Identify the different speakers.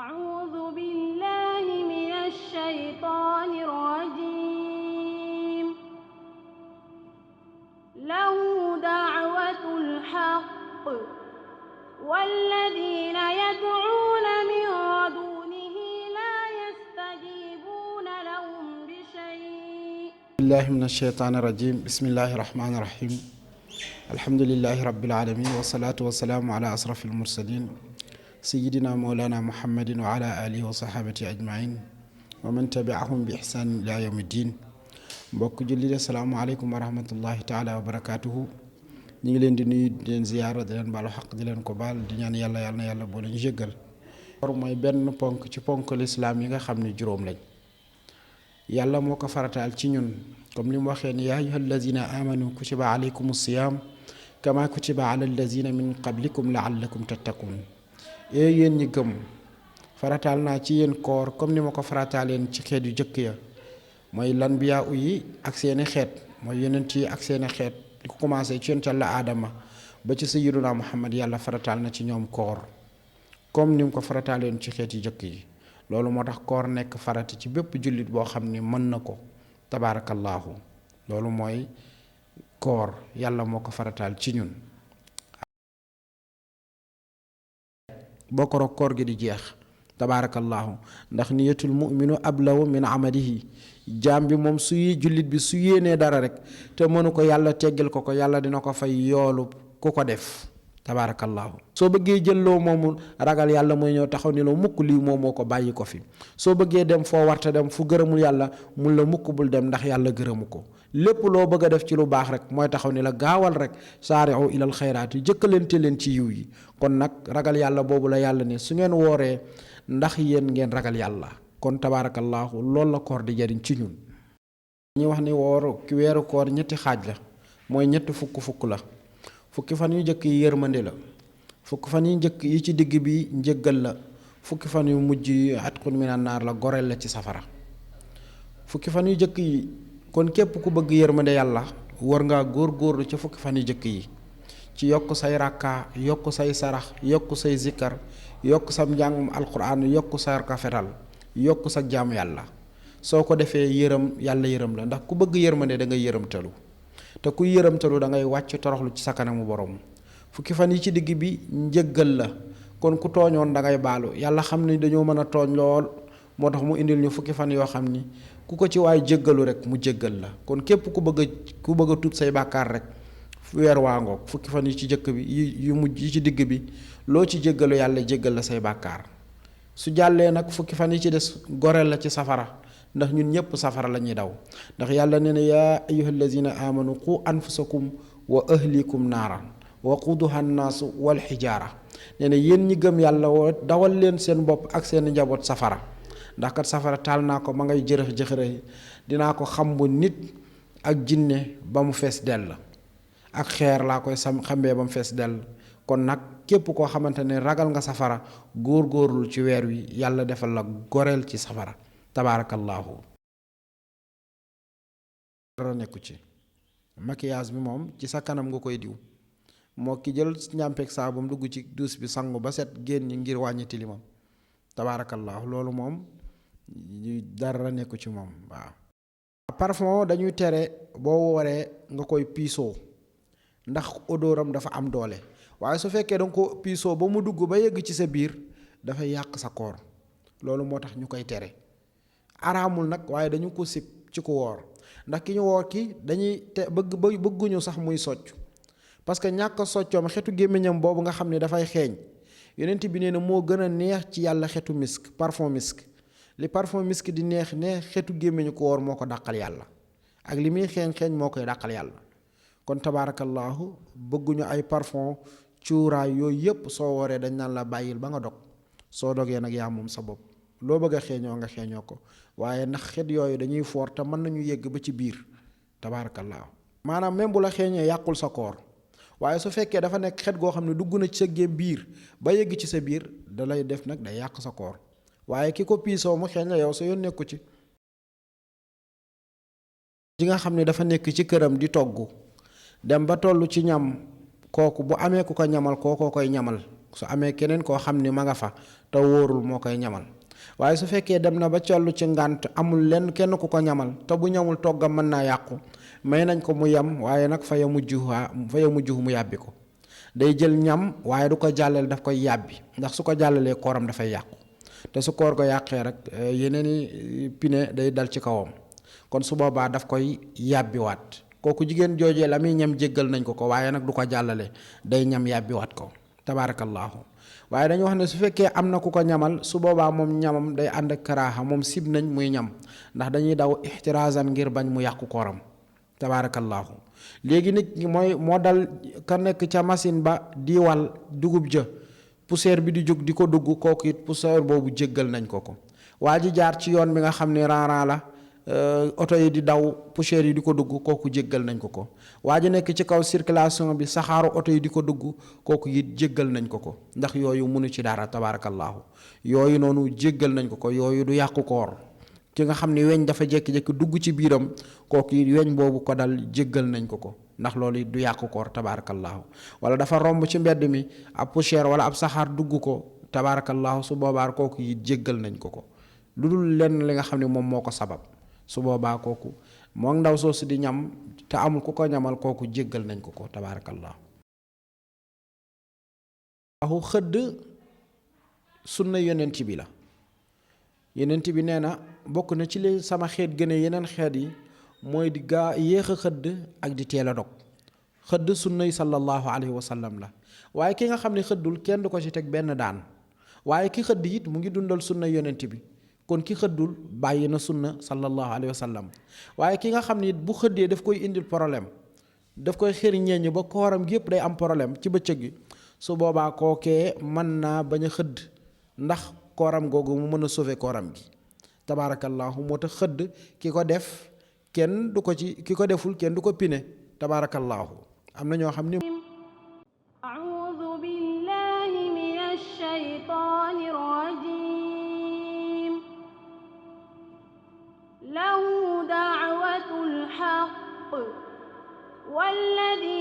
Speaker 1: أعوذ بالله من الشيطان الرجيم له دعوة الحق والذين يدعون من دونه لا يستجيبون لهم بشيء
Speaker 2: بالله من الشيطان الرجيم بسم الله الرحمن الرحيم الحمد لله رب العالمين والصلاة والسلام على أشرف المرسلين سيدنا مولانا محمد وعلى آله وصحابته أجمعين ومن تبعهم بإحسان إلى يوم الدين mbokk julli assalaamu aleykum wa rahmatullahi taala wa barakatuhu ñu ngi leen di nuyu di leen ziyaara di leen baalu xaq di leen ko baal di ñaan yàlla na yàlla boo leen jéggal koor mooy benn ponk ci ponk lislaam yi nga xam ne juróom lañ yàlla moo ko farataal ci ñun comme li mu waxee ni yaa ayyuhal lazina amanu kutiba alaykum siyam kama kutiba ala allazina min qablikum laallakum tattaqun yéen ñi gëm farataal naa ci yéen koor comme ni ma ko farataaleen ci xeet yu jëkk ya mooy lanbiyaa yi ak seeni xeet mooy yonent yi ak seeni xeet di ko commencé ci yonent Yàlla Aadama ba ci sayyiduna Muhammad yàlla farataal na ci ñoom koor comme ni mu ko farataaleen ci xeet yu jëkk yi loolu moo tax koor nekk farati ci bépp jullit boo xam ni mën na ko tabaarakallaahu loolu mooy koor yàlla moo ko farataal ci ñun boo ko rog koor gi di jeex tabaarakallaahu ndax niyatul mu'minu ablawu min amalihi jaam bi moom su jullit bi su yéenee dara rek te mënu ko yàlla teggal ko yàlla dina ko fay yoolu ku ko def tabaarakallaahu soo bëggee jël loo moomu ragal yàlla mooy ñëw taxaw ni la mukk lii moom moo ko bàyyi ko fi soo bëggee dem foo warta dem fu gërëmul yàlla mun la mukk bul dem ndax yàlla gërëmu ko lépp loo bëgg a def ci lu baax rek mooy taxaw ni la gaawal rek saari'u ilal xayraat yi jëkkalante leen ci yiw yi kon nag ragal yàlla boobu la yàlla ne su ngeen wooree ndax yéen ngeen ragal yàlla kon tabaarakallaahu loolu la koor di jariñ ci ñun ñuy wax ni weeru koor ñetti xaaj la mooy ñetti fukk la fukki fan yu njëkk yi yërmande la fukki fan yu njëkk yi ci digg bi njëggal la fukki fan yu mujj yi atqun minan naar la goreel la ci safara fukki fan yu njëkk yi kon képp ku bëgg yërmande yàlla war ngaa góorlu ci fukki fan yu njëkk yi ci yokk say rakka yokk say sarax yokk say zikkar yokk sa njàngum alquran yokk sa rafetal yokk sa jaamu yàlla soo ko defee yàlla yërëm la ndax ku bëgg yërmande da ngay yërëmtalu te ku yërëmtalu da ngay wàcc toroxlu ci sa kanamu borom fukki fan yi ci digg bi njëggal la kon ku tooñoon da ngay baalu yàlla xam ni dañoo mën a tooñ lool moo tax mu indil ñu fukki fan yoo xam ni ku ko ci waay jéggalu rek mu jéggal la kon képp ku bëgg a tuub say bàkkaar rek weer waa ngoog fukki fan yi ci jëkk bi yu mujj yi ci digg bi loo ci jéggalu yàlla jéggal la say bàkkaar su jàllee nag fukki fan yi ci des goreel la ci safara ndax ñun ñëpp safara la ñuy daw ndax yàlla nee na yaa ayyuhal lazina amanu qu anfusakum wa ahlikum naaran waquduha nnaasu wal xijaara nee na yéen ñi gëm yàlla dawal leen seen bopp ak seen njaboot safara ndax kat safara taal naa ko ma ngay jërëx jëxërë dinaa ko xambu nit ak jinne ba mu fees dell ak xeer laa koy xambee ba mu fees dell kon nag képp koo xamante ne ragal nga safara góorgóorlu ci weer wi yàlla defal la goreel ci safara tabaarakallaahu dara nekku ci maquillage bi moom ci sa kanam nga koy diw moo ki jël ñàmpeeg saabum dugg ci duus bi sangu ba set génn ngir wàññi tilimam tabaarakallaahu loolu moom dara nekku ci moom waaw parfum dañuy tere boo waree nga koy piisoo ndax odooram dafa am doole waaye su fekkee danga ko piisoo ba mu dugg ba yegg ci sa biir dafay yàq sa koor loolu moo tax ñu koy tere araamul nag waaye dañu ko sib ci ku woor ndax ki ñu woor ki dañuy bëgguñu sax muy socc parce que ñàkk soccoom xetu gémmiñam boobu nga xam ne dafay xeeñ yonent bi nee na moo gën a neex ci yàlla xetu misk parfum misk li parfum misk di neex xetu gémmiñu ko woor moo ko dàqal yàlla ak li muy xeeñ moo koy dàqal yàlla kon tabaarakallaahu bëgguñu ay parfum cuuraay yooyu yëpp soo wooree dañ naan la bàyyil ba nga dog soo dogee nag yaa moom sa bopp loo bëgg a xeeñoo nga xeeñoo ko waaye ndax xet yooyu dañuy foor te mën nañu yegg ba ci biir tabaarakallaahu maanaam même bu la xeeñee yàqul sa koor waaye su fekkee dafa nekk xet goo xam ne dugg na ci sa biir ba yegg ci sa biir da lay def nag day yàq sa koor waaye ki ko piisoo mu xeeñ la yow sa yoon nekku ci ji nga xam ne dafa nekk ci këram di togg dem ba toll ci ñam kooku bu amee ku ko ñamal kookoo koy ñamal su amee keneen koo xam ni ma nga fa te wóorul moo koy ñamal. waaye su fekkee dem na ba collu ci ngànt amul lenn kenn ku ko ñamal te bu ñamul toggam mën naa yàqu, may nañ ko mu yem, waaye nag fa ya mujj mu yàbbi ko. day jël ñam waaye du ko jàllale, daf koy yàbbi, ndax su ko jàllalee kooram dafay yàqu, te su koor ko yàqee rek yeneeni pine day dal ci kawam. kon su boobaa daf koy yàbbiwaat. kooku jigéen joojee la muy ñam jéggal nañ ko ko, waaye nag du ko jàllale, day ñam yàbbiwaat ko. tabaarakallaahu. waaye dañu wax ne su fekkee am na ku ko ñamal, su boobaa moom ñamam day ànd ak karaaxa, moom sib nañ muy ñam, ndax dañuy daw ixtiraazan ngir bañ mu yàqu kooram. tabaarakallaahu. léegi nit ñi moo dal ka nekk ca machine ba di wal dugub ja, poussière bi di jóg di ko dugg, kooku it poussière boobu jéggal nañ ko ko. waa ji jaar ci yoon bi nga xam ne ran la, oto yi di daw, poussière yi di ko dugg, kooku jéggal nañ ko ko. waa ji nekk ci kaw circulation bi, saxaaru oto yi di ko dugg, kooku it jéggal nañ ko ko, ndax yooyu mënu ci dara. tabaarakallaahu. yooyu noonu jéggal nañ ko ko, yooyu du yàqu koor. ki nga xam ni weñ dafa jékki-jékki dugg ci biiram, kooku it weñ boobu ko dal jéggal nañ ko ko, ndax loolu it du yàqu koor. tabaarakallaahu. wala dafa romb ci mbedd mi ab poussière wala ab saxaar dugg ko, tabaarakallaahu, su boobaa kooku it jéggal nañ ko ko, lu dul lenn li nga xam ne moom moo ko sabab. su boobaa kooku moo ndaw soosu di ñam te amul ku ko ñamal, kooku jéggal nañ ko ko. tabaarakallaahu. waxu xëdd sunna yonent bi la. yonent bi nee na bokk na ci li sama xeet gën a yeneen xeet yi mooy di yéex a xëdd ak di teel a dog. xëdd sunna yi sallallahu alayhi wa sallam la. waaye ki nga xam ne xëddul kenn du ko ci teg benn daan, waaye ki xëdd it mu ngi dundal sunna yonent bi, kon ki xëddul bàyyi na sunna sallallahu alayhi wa sallam. waaye ki nga xam ne it bu xëddee daf koy indil problème, daf koy xëriñeeñu ba kooram gi yëpp day am problème ci bëccëg gi, su boobaa kookee mën naa bañ a xëdd, ndax kooram googu mu mën a sauver kooram gi. tabaarakallaahu. moo tax xëdd ki ko def kenn du ko ci, ki ko deful kenn du ko pine. tabaarakallaahu. am na ñoo xam ni
Speaker 1: أعوذ بالله من الشيطان الرجيم له دعوة الحق والذين